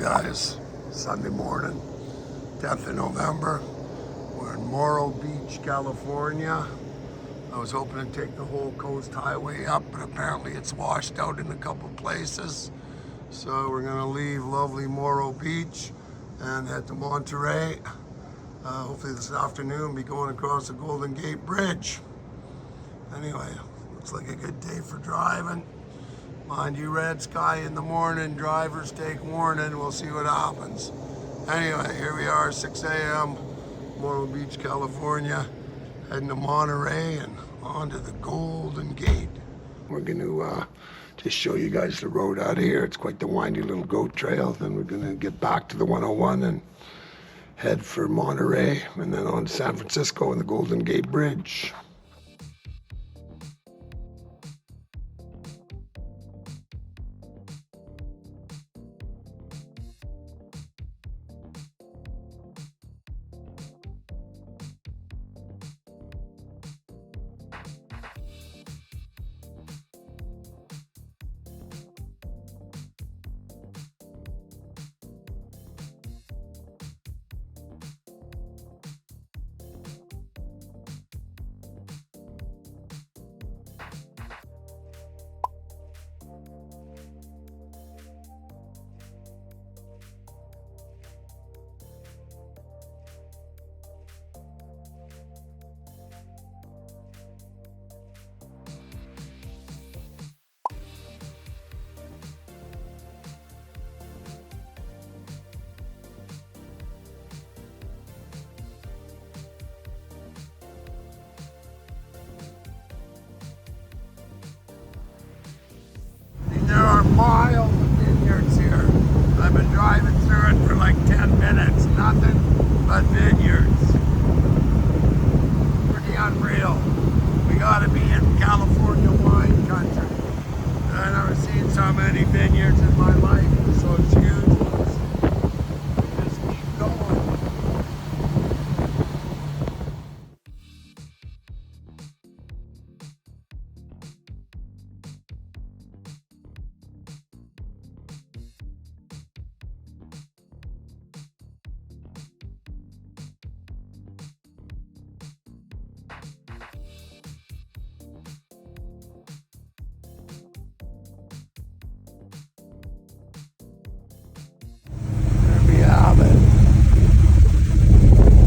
guys, Sunday morning, 10th of November. We're in Morro Beach, California. I was hoping to take the whole coast highway up, but apparently it's washed out in a couple places. So we're gonna leave lovely Morro Beach and head to Monterey. Hopefully this afternoon, be going across the Golden Gate Bridge. Anyway, looks like a good day for driving. Mind you, red sky in the morning, drivers take warning, we'll see what happens. Anyway, here we are, 6 a.m., Morro Beach, California, heading to Monterey and on to the Golden Gate. We're gonna just show you guys the road out here. It's quite the windy little goat trail. Then we're gonna get back to the 101 and head for Monterey and then on to San Francisco and the Golden Gate Bridge. There are miles of vineyards here. I've been driving through it for like 10 minutes. Nothing but vineyards. Pretty unreal. We gotta be in California wine country. I've never seen so many vineyards in my life. So it's huge. Just keep going.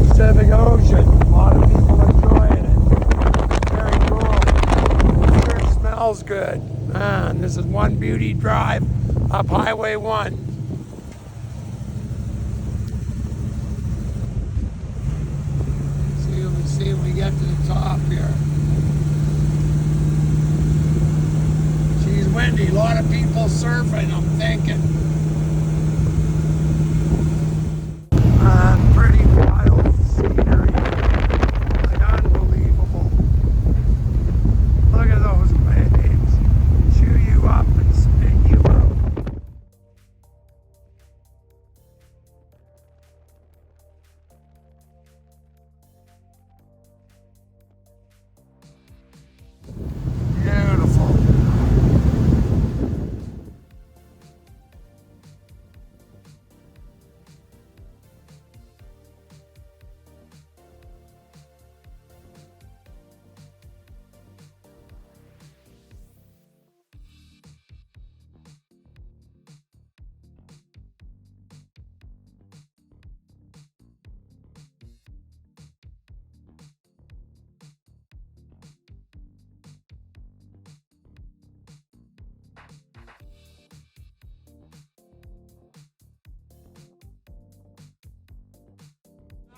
Pacific Ocean. A lot of people enjoying it. Very cool. Sure smells good. Man, this is one beauty drive up Highway 1. See when we get to the top here. She's windy. A lot of people surfing, I'm thinking. Pretty wild scenery. Like unbelievable. Look at those waves. Chew you up and spit you out. Beautiful.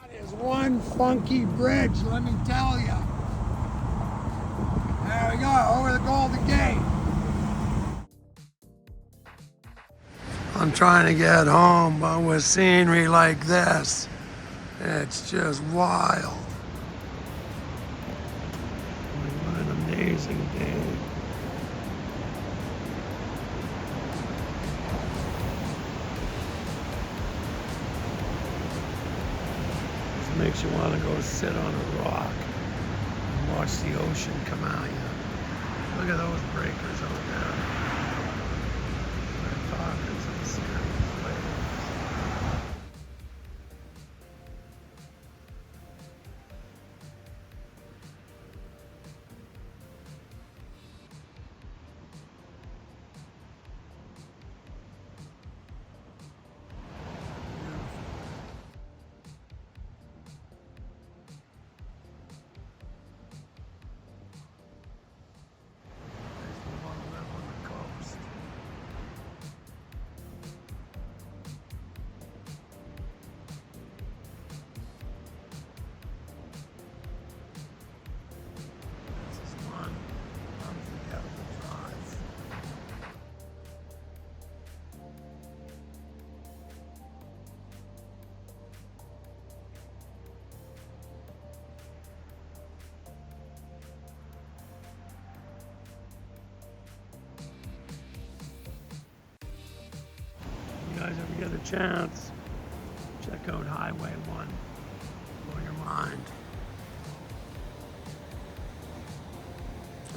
That is one funky bridge, let me tell you. There we go, over the Golden Gate. I'm trying to get home, but with scenery like this, it's just wild. What an amazing day. Makes you want to go sit on a rock and watch the ocean come at you. Look at those breakers out there. They're talking to the serious waves. a chance, check out Highway 1. Blow your mind.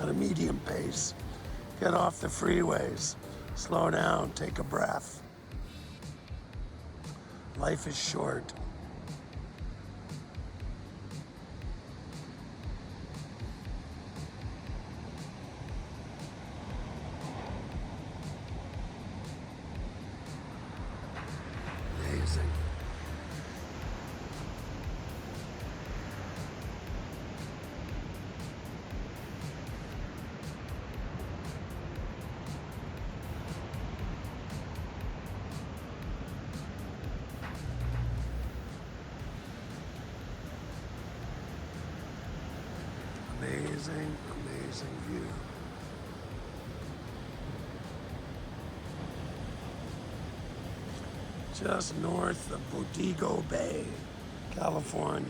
At a medium pace. Get off the freeways. Slow down, take a breath. Life is short. Amazing. Amazing, amazing view. Just north of Bodego Bay, California.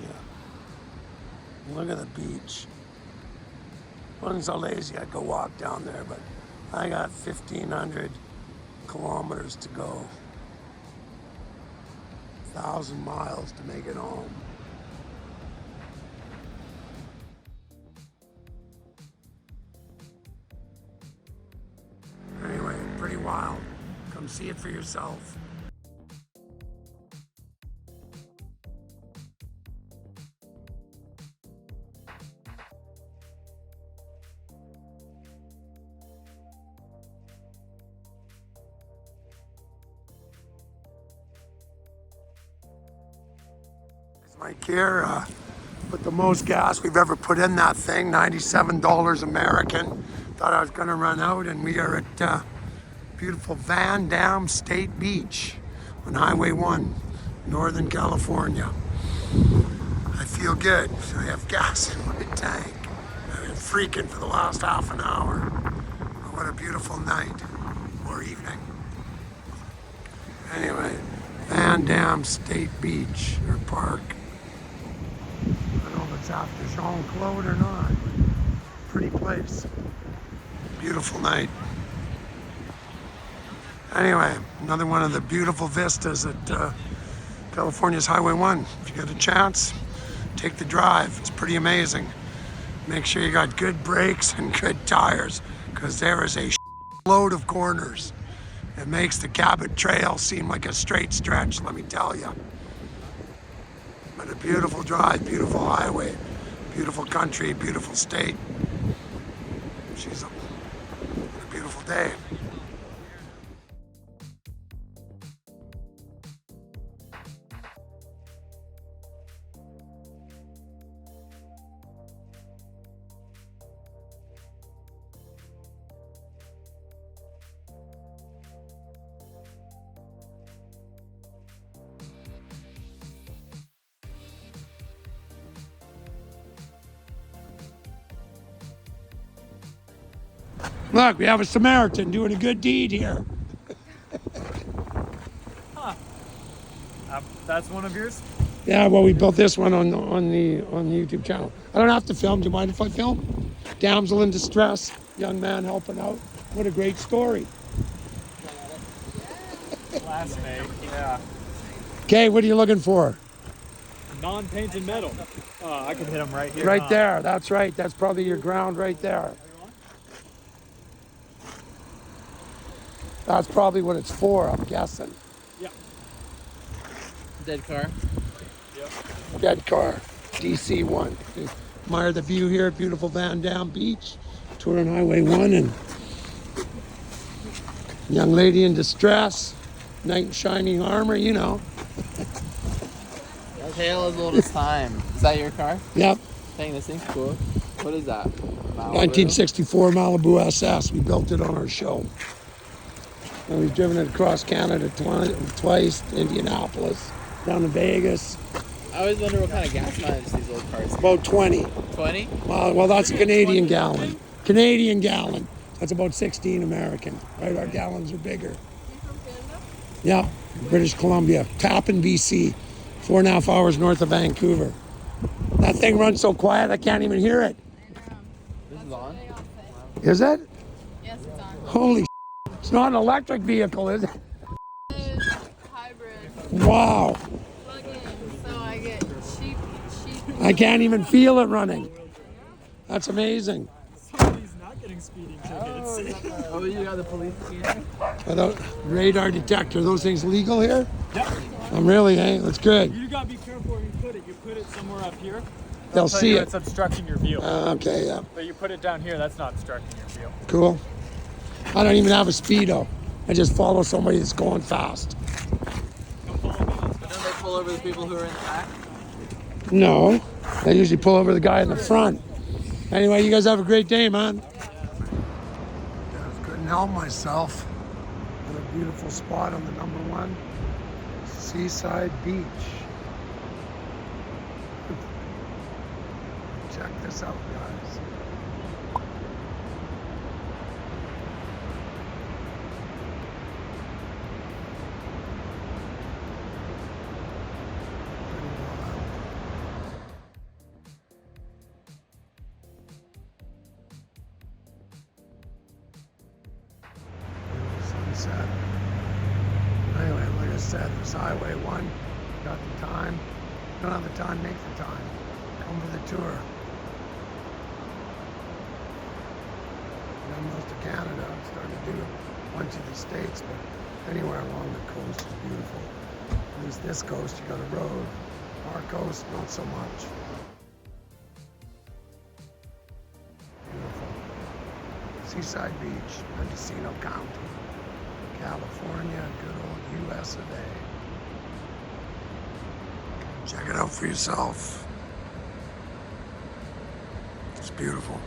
Look at the beach. Wasn't so lazy I'd go walk down there, but I got 1,500 kilometers to go. 1,000 miles to make it home. Anyway, pretty wild. Come see it for yourself. Mike here, put the most gas we've ever put in that thing, $97 American. Thought I was gonna run out, and we are at beautiful Van Dam State Beach on Highway 1, Northern California. I feel good. I have gas in my tank. I've been freaking for the last half an hour. What a beautiful night or evening. Anyway, Van Dam State Beach or Park. I don't know if it's after Jean-Claude or not. Pretty place. Beautiful night. Anyway, another one of the beautiful vistas at California's Highway 1. If you get a chance, take the drive. It's pretty amazing. Make sure you got good brakes and good tires, because there is a load of corners. It makes the Cabot Trail seem like a straight stretch, let me tell you. But a beautiful drive, beautiful highway, beautiful country, beautiful state. She's a beautiful day. Look, we have a Samaritan doing a good deed here. Huh. That's one of yours? Yeah, well, we built this one on the YouTube channel. I don't have to film. Do you mind if I film? Damsel in distress, young man helping out. What a great story. Classmate, yeah. Okay, what are you looking for? Non-painted metal. I could hit them right here. Right there. That's right. That's probably your ground right there. That's probably what it's for, I'm guessing. Yeah. Dead car. Yep. Dead car. DC1. Admire the view here at beautiful Van Dam Beach. Touring Highway 1 and young lady in distress. Knight in shining armor, you know. A tale as old as time. Is that your car? Yep. Dang, this thing's cool. What is that? Malibu? 1964 Malibu SS. We built it on our show. And we've driven it across Canada twice, to Indianapolis, down to Vegas. I always wonder what kind of gas mileage these old cars get. About 20. 20? Well, that's a Canadian gallon. Canadian gallon. That's about 16 American. Right, our gallons are bigger. You from Canada? Yeah, British Columbia. Tappan, BC. 4.5 hours north of Vancouver. That thing runs so quiet I can't even hear it. This is on? Is it? Yes, it's on. Holy It's not an electric vehicle, is it? It's hybrid. Wow. Plug in, so I get cheap. I can't even feel it running. That's amazing. Somebody's not getting speeding tickets. Oh, you got the police here? Without radar detector, those things legal here? Yep. I'm really, hey, that's good. You gotta be careful where you put it. You put it somewhere up here. They'll tell see you it. It's obstructing your view. Okay, yeah, But you put it down here, that's not obstructing your view. cool. I don't even have a Speedo. I just follow somebody that's going fast. Come follow me. Let's But don't they pull over the people who are in the back? No, I usually pull over the guy in the front. Anyway, you guys have a great day, man. Just couldn't help myself. What a beautiful spot on the #1 Seaside Beach. Check this out, guys. Sunset. Anyway, like I said, there's Highway 1. Got the time. Don't have the time, make the time. Come for the tour. Done most of Canada. I'm starting to do a bunch of the States, but anywhere along the coast is beautiful. At least this coast, you got a road. Our coast, not so much. Beautiful. Seaside Beach, Mendocino County, California, good old US of A. Check it out for yourself. It's beautiful.